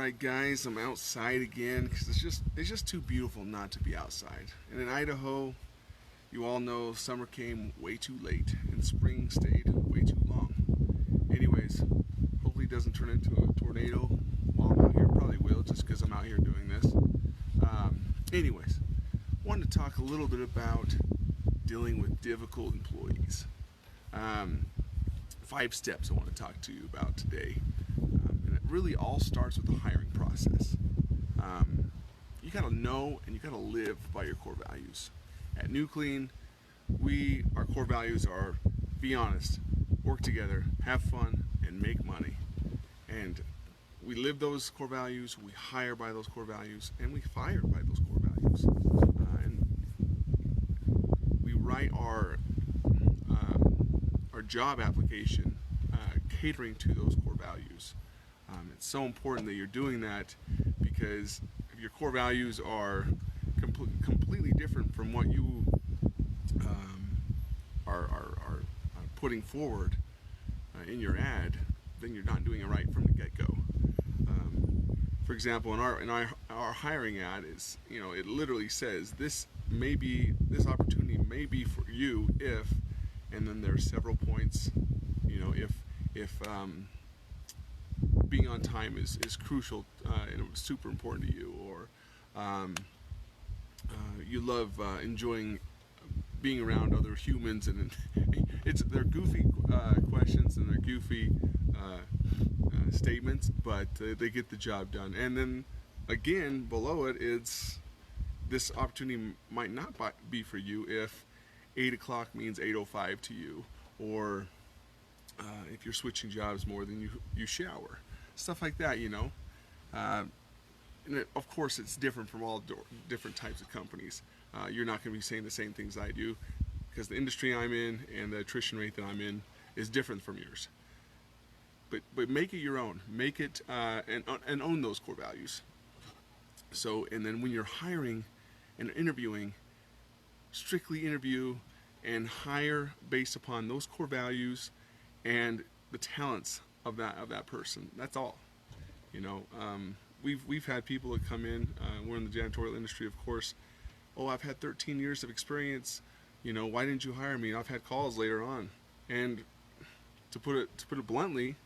Alright guys, I'm outside again because it's just too beautiful not to be outside. And in Idaho, you all know summer came way too late and spring stayed way too long. Anyways, hopefully it doesn't turn into a tornado while I'm out here. Probably will, just because I'm out here doing this. Anyways, wanted to talk a little bit about dealing with difficult employees. 5 steps I want to talk to you about today. And it really all starts with the hiring process. You gotta know and you gotta live by your core values. At NewClean, our core values are be honest, work together, have fun, and make money. And we live those core values, we hire by those core values, and we fire by those core values. And we write our job application catering to those core values. It's so important that you're doing that, because if your core values are completely different from what you are putting forward in your ad, then you're not doing it right from the get-go. For example, in our hiring ad is, it literally says this opportunity may be for you if, and then there's several points. If being on time is crucial and super important to you, or you love enjoying being around other humans, and they're goofy questions and they're goofy statements, but they get the job done. And then again, below it, it's this opportunity might not be for you if 8 o'clock means 8:05 to you, or if you're switching jobs more than you shower, stuff like that. And of course, it's different from all different types of companies. You're not going to be saying the same things I do, because the industry I'm in and the attrition rate that I'm in is different from yours. But make it your own. Make it and own those core values. So, and then when you're hiring and interviewing, strictly interview and hire based upon those core values and the talents of that person. That's all. We've had people that come in. We're in the janitorial industry, of course. Oh, I've had 13 years of experience. Why didn't you hire me? I've had calls later on, and to put it bluntly,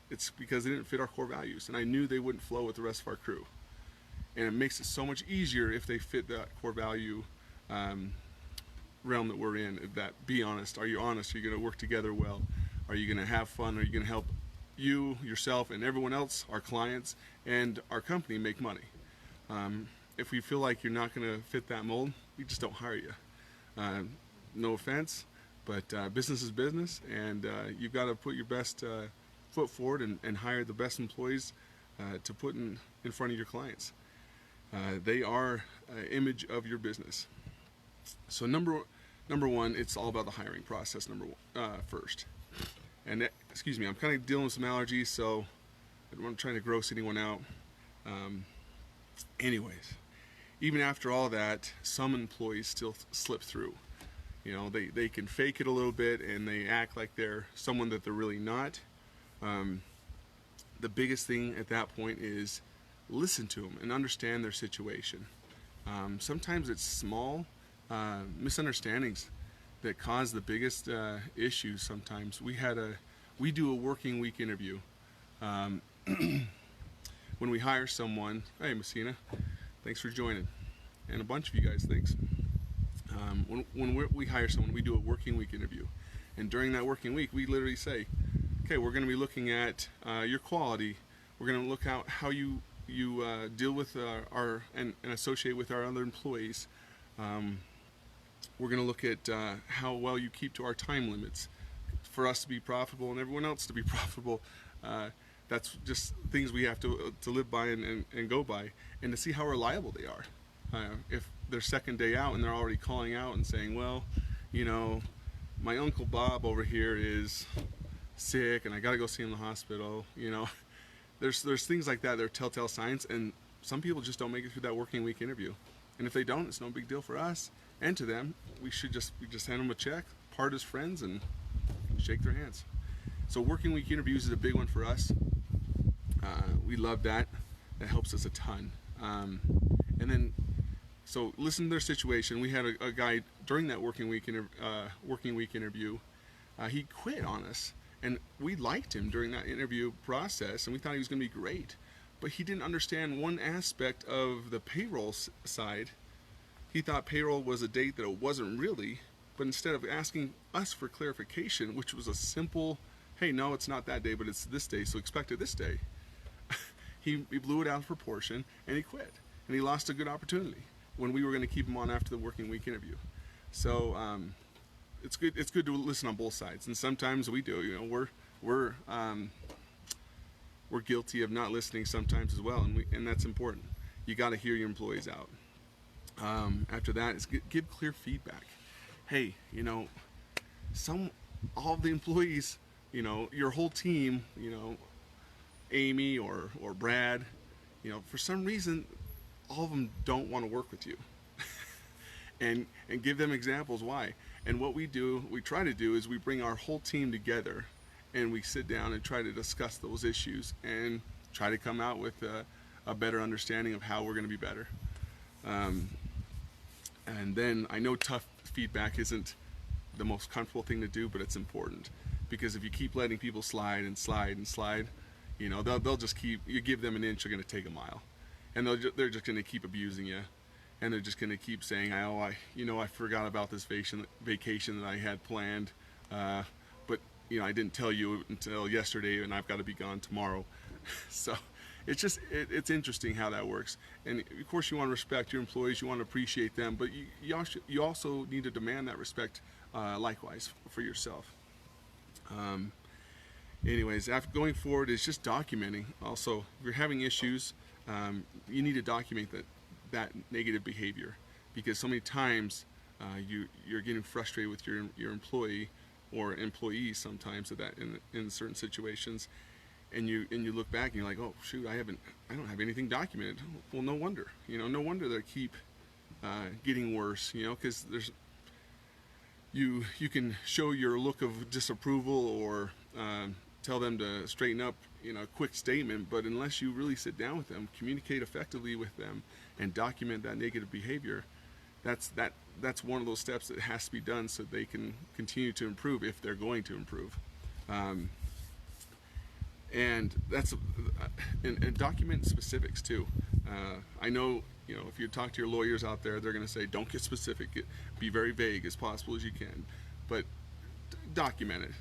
it's because they didn't fit our core values, and I knew they wouldn't flow with the rest of our crew. And it makes it so much easier if they fit that core value realm that we're in. That be honest. Are you honest? Are you going to work together well? Are you going to have fun? Are you going to help yourself, and everyone else, our clients, and our company make money? If we feel like you're not going to fit that mold, we just don't hire you. No offense, but business is business, and you've got to put your best foot forward and hire the best employees to put in front of your clients. They are an image of your business. So number one, it's all about the hiring process. First. And excuse me, I'm kind of dealing with some allergies, so I'm trying to gross anyone out. Anyways, even after all that, some employees still slip through. They can fake it a little bit, and they act like they're someone that they're really not. The biggest thing at that point is listen to them and understand their situation. Sometimes it's small misunderstandings that cause the biggest issues. Sometimes we do a working week interview. When we hire someone, hey Messina, thanks for joining, and a bunch of you guys, thanks. When we hire someone, we do a working week interview, and during that working week, we literally say, okay, we're going to be looking at your quality. We're going to look at how you deal with and associate with our other employees. We're going to look at how well you keep to our time limits for us to be profitable and everyone else to be profitable. That's just things we have to live by and go by, and to see how reliable they are. If their second day out and they're already calling out and saying, well, my Uncle Bob over here is sick and I got to go see him in the hospital. There's things like that. They're telltale signs, and some people just don't make it through that working week interview. And if they don't, it's no big deal for us and to them. We just hand them a check, part as friends, and shake their hands. So working week interviews is a big one for us. We love that. that helps us a ton. And then, so listen to their situation. We had a guy during that working week interview. He quit on us, and we liked him during that interview process, and we thought he was going to be great. But he didn't understand one aspect of the payroll side. He thought payroll was a date that it wasn't really, but instead of asking us for clarification, which was a simple, hey, no, it's not that day, but it's this day, so expect it this day. He blew it out of proportion, and he quit. And he lost a good opportunity when we were going to keep him on after the working week interview. So it's good to listen on both sides, and sometimes we do. You know, we're guilty of not listening sometimes as well, and that's important. You got to hear your employees out. After that, is give clear feedback. Hey, you know, all of the employees, you know, your whole team, you know, Amy or Brad, you know, for some reason, all of them don't want to work with you. and give them examples why. And what we try to do is we bring our whole team together, and we sit down and try to discuss those issues and try to come out with a better understanding of how we're going to be better. And then I know tough feedback isn't the most comfortable thing to do, but it's important, because if you keep letting people slide and slide and slide, you know, they'll just keep, you give them an inch, they're going to take a mile, and they're just going to keep abusing you, and they're just going to keep saying, I forgot about this vacation that I had planned, but you know, I didn't tell you until yesterday, and I've got to be gone tomorrow. So it's interesting how that works. And of course, you want to respect your employees, you want to appreciate them, but you also need to demand that respect likewise for yourself. Anyways, after going forward is just documenting. Also, if you're having issues, you need to document that negative behavior, because so many times you're getting frustrated with your employee or employees sometimes in certain situations, and you look back and you're like, oh shoot, I don't have anything documented. Well, no wonder, no wonder they keep getting worse, because you can show your look of disapproval or tell them to straighten up, a quick statement, but unless you really sit down with them, communicate effectively with them, and document that negative behavior, that's one of those steps that has to be done so they can continue to improve if they're going to improve. And that's and document specifics too. I know, if you talk to your lawyers out there, they're going to say don't get specific, be very vague as possible as you can, but document it.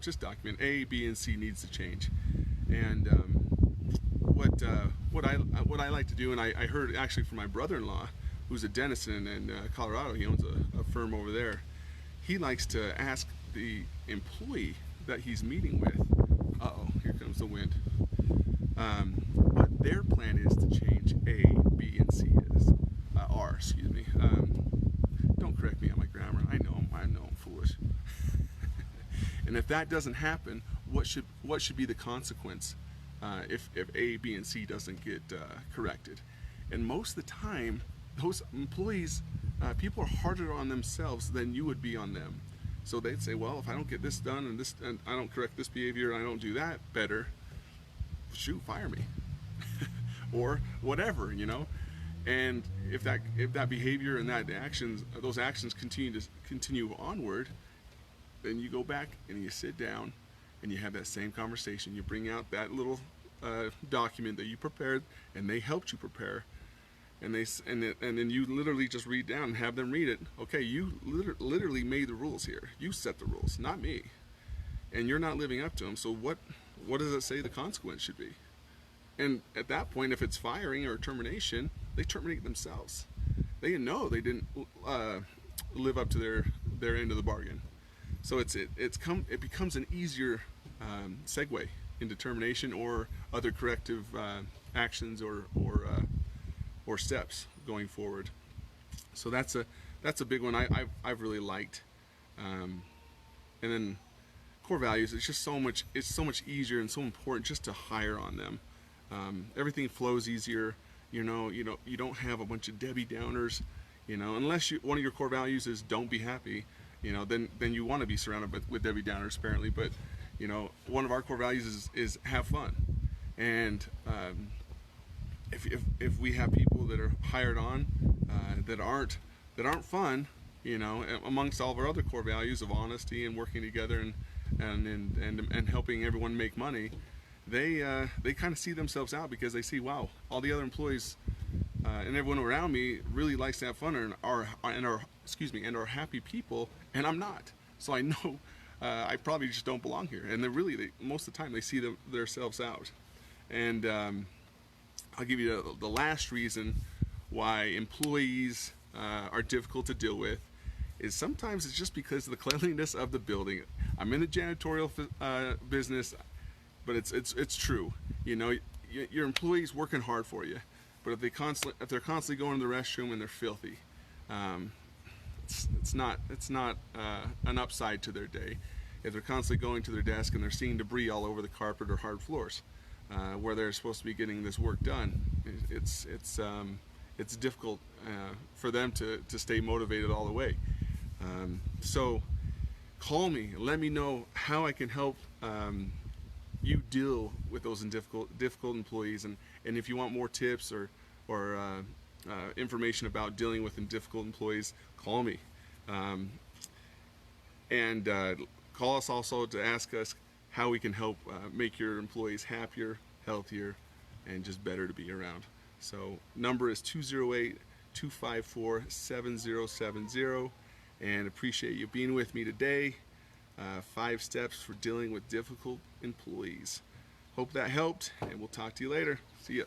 Just document A, B, and C needs to change. And what I like to do, and I heard actually from my brother-in-law, who's a dentist in Colorado. He owns a firm over there. He likes to ask the employee that he's meeting with, here comes the wind, what their plan is to change A, B, and C are, excuse me. Don't correct me on my grammar. I know I'm foolish. And if that doesn't happen, what should be the consequence if A, B, and C doesn't get corrected? And most of the time, those employees, people are harder on themselves than you would be on them. So they'd say, well, if I don't get this done and I don't correct this behavior and I don't do that better, shoot, fire me, or whatever, And if that behavior and those actions continue onward, then you go back and you sit down and you have that same conversation. You bring out that little document that you prepared and they helped you prepare. And then you literally just read down and have them read it. Okay, you literally made the rules here. You set the rules, not me. And you're not living up to them. So what does it say the consequence should be? And at that point, if it's firing or termination, they terminate themselves. They know they didn't live up to their end of the bargain. So it becomes an easier segue into termination or other corrective actions or steps going forward. So that's a big one I've really liked. And then core values, it's so much easier and so important just to hire on them. Everything flows easier. You don't have a bunch of Debbie Downers. Unless one of your core values is don't be happy. Then you want to be surrounded with Debbie Downers apparently. But one of our core values is have fun. And if we have people that are hired on that aren't fun, you know, amongst all of our other core values of honesty and working together and helping everyone make money, they kind of see themselves out because they see, wow, all the other employees and everyone around me really likes to have fun and are happy people, and I'm not. So I know I probably just don't belong here. And most of the time they see themselves out. And I'll give you the last reason why employees are difficult to deal with is sometimes it's just because of the cleanliness of the building. I'm in the janitorial business, but it's true. You know, your employees working hard for you, but if they're constantly going to the restroom and they're filthy, it's not an upside to their day. If they're constantly going to their desk and they're seeing debris all over the carpet or hard floors, where they're supposed to be getting this work done, it's difficult for them to stay motivated all the way. So call me, let me know how I can help you deal with those difficult employees, and if you want more tips or information about dealing with difficult employees, call me. And call us also to ask us how we can help make your employees happier, healthier, and just better to be around. So number is 208-254-7070, and appreciate you being with me today. 5 steps for dealing with difficult employees. Hope that helped, and we'll talk to you later. See ya.